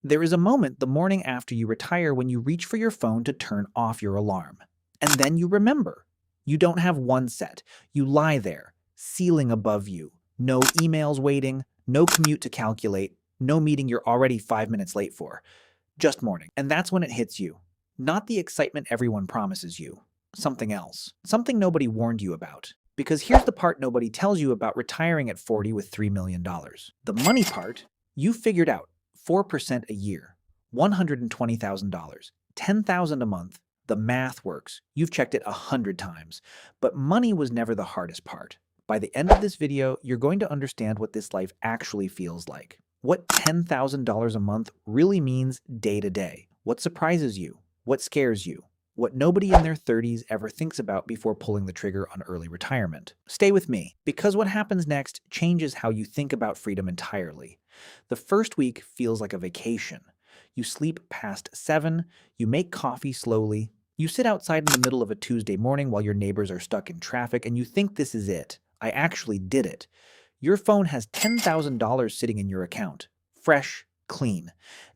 There is a moment the morning after you retire when you reach for your phone to turn off your alarm. And then you remember. You don't have one set. You lie there, ceiling above you. No emails waiting, no commute to calculate, no meeting you're already 5 minutes late for. Just morning. And that's when it hits you. Not the excitement everyone promises you. Something else. Something nobody warned you about. Because here's the part nobody tells you about retiring at 40 with $3 million. The money part, you figured out. 4% a year, $120,000, $10,000 a month. The math works. You've checked it 100 times. But money was never the hardest part. By the end of this video, you're going to understand what this life actually feels like. What $10,000 a month really means day to day. What surprises you? What scares you? What nobody in their 30s ever thinks about before pulling the trigger on early retirement. Stay with me, because what happens next changes how you think about freedom entirely. The first week feels like a vacation. You sleep past 7, you make coffee slowly, you sit outside in the middle of a Tuesday morning while your neighbors are stuck in traffic, and you think this is it. I actually did it. Your phone has $10,000 sitting in your account. Fresh, clean.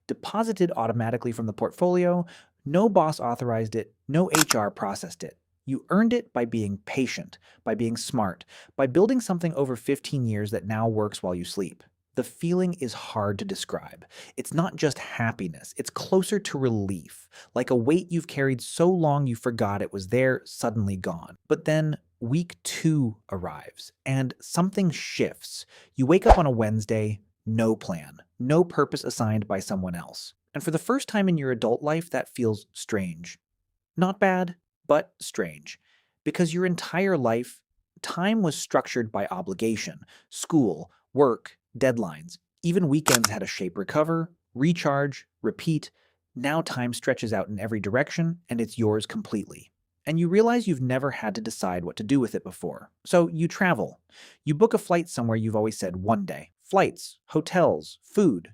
Deposited automatically from the portfolio. No boss authorized it, no HR processed it. You earned it by being patient, by being smart, by building something over 15 years that now works while you sleep. The feeling is hard to describe. It's not just happiness, it's closer to relief, like a weight you've carried so long you forgot it was there, suddenly gone. But then week 2 arrives, and something shifts. You wake up on a Wednesday, no plan, no purpose assigned by someone else. And for the first time in your adult life, that feels strange. Not bad, but strange. Because your entire life, time was structured by obligation, school, work, deadlines. Even weekends had a shape: recover, recharge, repeat. Now time stretches out in every direction, and it's yours completely. And you realize you've never had to decide what to do with it before. So you travel. You book a flight somewhere you've always said one day. Flights, hotels, food.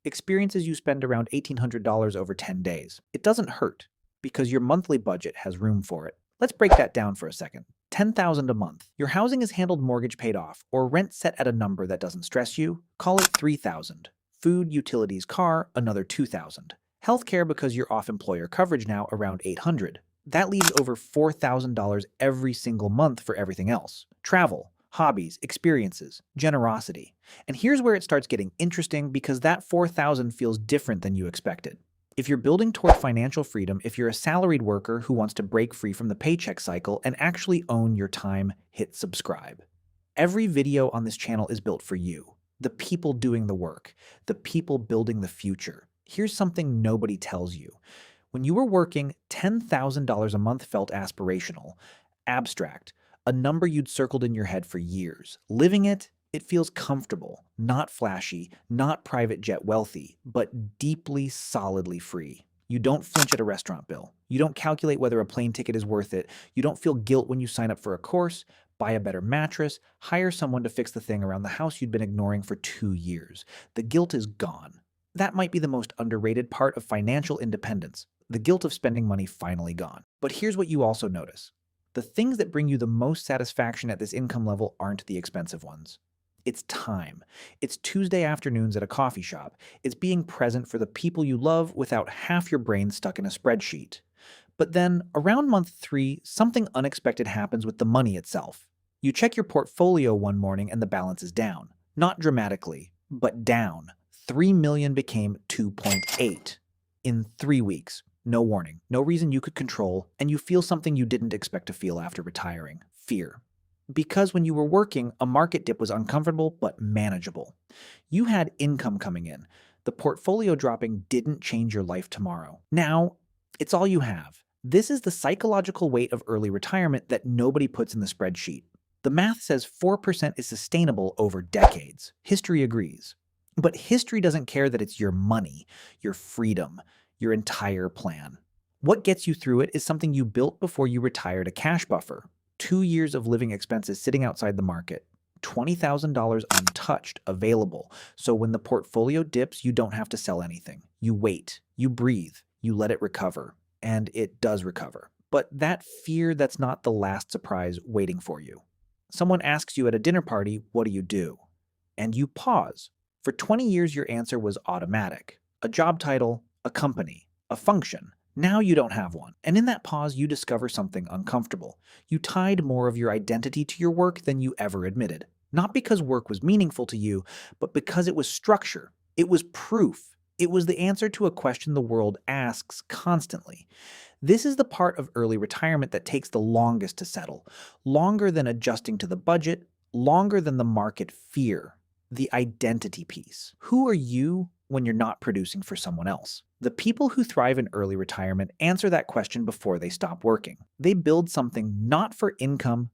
Experiences you spend around $1,800 over 10 days. It doesn't hurt, because your monthly budget has room for it. Let's break that down for a second. $10,000 a month. Your housing is handled, mortgage paid off, or rent set at a number that doesn't stress you. Call it $3,000. Food, utilities, car, another $2,000. Healthcare, because you're off employer coverage now, around $800. That leaves over $4,000 every single month for everything else. Travel, hobbies, experiences, generosity. And here's where it starts getting interesting, because that $4,000 feels different than you expected. If you're building toward financial freedom, if you're a salaried worker who wants to break free from the paycheck cycle and actually own your time, hit subscribe. Every video on this channel is built for you, the people doing the work, the people building the future. Here's something nobody tells you. When you were working, $10,000 a month felt aspirational, abstract, a number you'd circled in your head for years. Living it, it feels comfortable, not flashy, not private jet wealthy, but deeply, solidly free. You don't flinch at a restaurant bill. You don't calculate whether a plane ticket is worth it. You don't feel guilt when you sign up for a course, buy a better mattress, hire someone to fix the thing around the house you'd been ignoring for 2 years. The guilt is gone. That might be the most underrated part of financial independence. The guilt of spending money finally gone. But here's what you also notice. The things that bring you the most satisfaction at this income level aren't the expensive ones. It's time. It's Tuesday afternoons at a coffee shop. It's being present for the people you love without half your brain stuck in a spreadsheet. But then, around month 3, something unexpected happens with the money itself. You check your portfolio one morning and the balance is down. Not dramatically, but down. 3 million became 2.8 in 3 weeks. No warning, no reason you could control, and you feel something you didn't expect to feel after retiring: fear. Because when you were working, a market dip was uncomfortable but manageable. You had income coming in. The portfolio dropping didn't change your life tomorrow. Now, it's all you have. This is the psychological weight of early retirement that nobody puts in the spreadsheet. The math says 4% is sustainable over decades. History agrees. But history doesn't care that it's your money, your freedom, your entire plan. What gets you through it is something you built before you retired: a cash buffer. 2 years of living expenses sitting outside the market. $20,000 untouched, available. So when the portfolio dips, you don't have to sell anything. You wait, you breathe, you let it recover. And it does recover. But that fear, that's not the last surprise waiting for you. Someone asks you at a dinner party, what do you do? And you pause. For 20 years, your answer was automatic. A job title, a company, a function. Now you don't have one. And in that pause, you discover something uncomfortable. You tied more of your identity to your work than you ever admitted. Not because work was meaningful to you, but because it was structure. It was proof. It was the answer to a question the world asks constantly. This is the part of early retirement that takes the longest to settle, longer than adjusting to the budget, longer than the market fear. The identity piece. Who are you when you're not producing for someone else? The people who thrive in early retirement answer that question before they stop working. They build something not for income,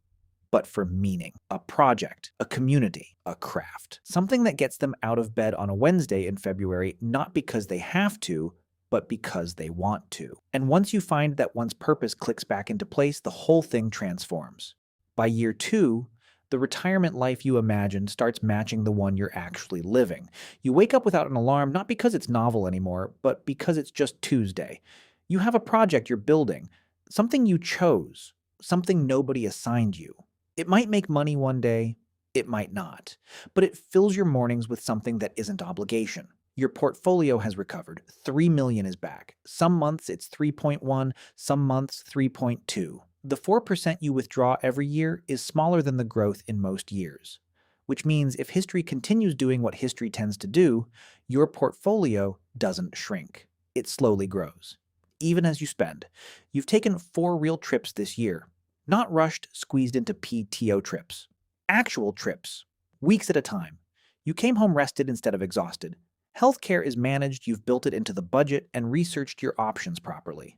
but for meaning. A project, a community, a craft. Something that gets them out of bed on a Wednesday in February, not because they have to, but because they want to. And once you find that one's purpose clicks back into place, the whole thing transforms. By year 2, the retirement life you imagined starts matching the one you're actually living. You wake up without an alarm, not because it's novel anymore, but because it's just Tuesday. You have a project you're building, something you chose, something nobody assigned you. It might make money one day, it might not, but it fills your mornings with something that isn't obligation. Your portfolio has recovered. 3 million is back. Some months it's 3.1, some months 3.2. The 4% you withdraw every year is smaller than the growth in most years, which means if history continues doing what history tends to do, your portfolio doesn't shrink. It slowly grows. Even as you spend. You've taken 4 real trips this year. Not rushed, squeezed into PTO trips. Actual trips. Weeks at a time. You came home rested instead of exhausted. Healthcare is managed, you've built it into the budget, and researched your options properly.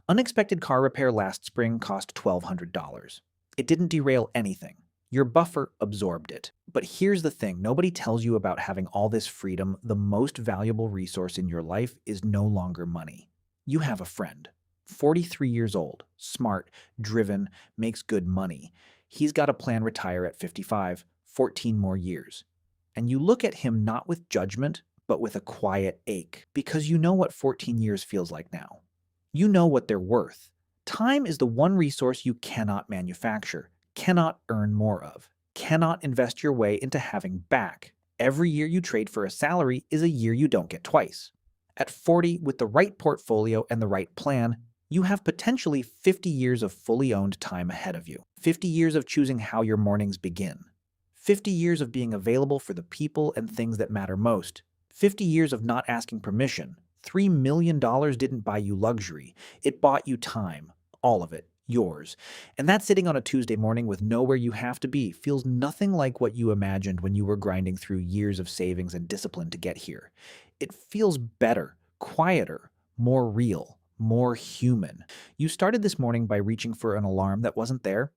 Unexpected car repair last spring cost $1,200. It didn't derail anything. Your buffer absorbed it. But here's the thing, nobody tells you about having all this freedom. The most valuable resource in your life is no longer money. You have a friend. 43 years old, smart, driven, makes good money. He's got a plan retire at 55, 14 more years. And you look at him not with judgment, but with a quiet ache, because you know what 14 years feels like now. You know what they're worth. Time is the one resource you cannot manufacture, cannot earn more of, cannot invest your way into having back. Every year you trade for a salary is a year you don't get twice. At 40, with the right portfolio and the right plan, you have potentially 50 years of fully owned time ahead of you. 50 years of choosing how your mornings begin. 50 years of being available for the people and things that matter most. 50 years of not asking permission. $3 million didn't buy you luxury. It bought you time. All of it. Yours. And that sitting on a Tuesday morning with nowhere you have to be feels nothing like what you imagined when you were grinding through years of savings and discipline to get here. It feels better, quieter, more real, more human. You started this morning by reaching for an alarm that wasn't there.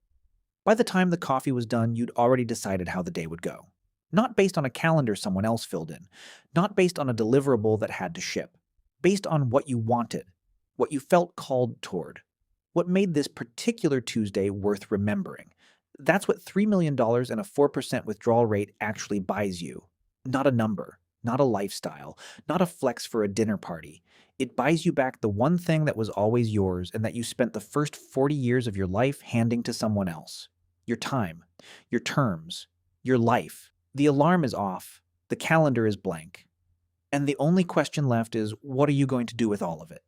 By the time the coffee was done, you'd already decided how the day would go. Not based on a calendar someone else filled in, not based on a deliverable that had to ship, based on what you wanted, what you felt called toward, what made this particular Tuesday worth remembering. That's what $3 million and a 4% withdrawal rate actually buys you. Not a number, not a lifestyle, not a flex for a dinner party. It buys you back the one thing that was always yours and that you spent the first 40 years of your life handing to someone else. Your time, your terms, your life. The alarm is off, the calendar is blank, and the only question left is, what are you going to do with all of it?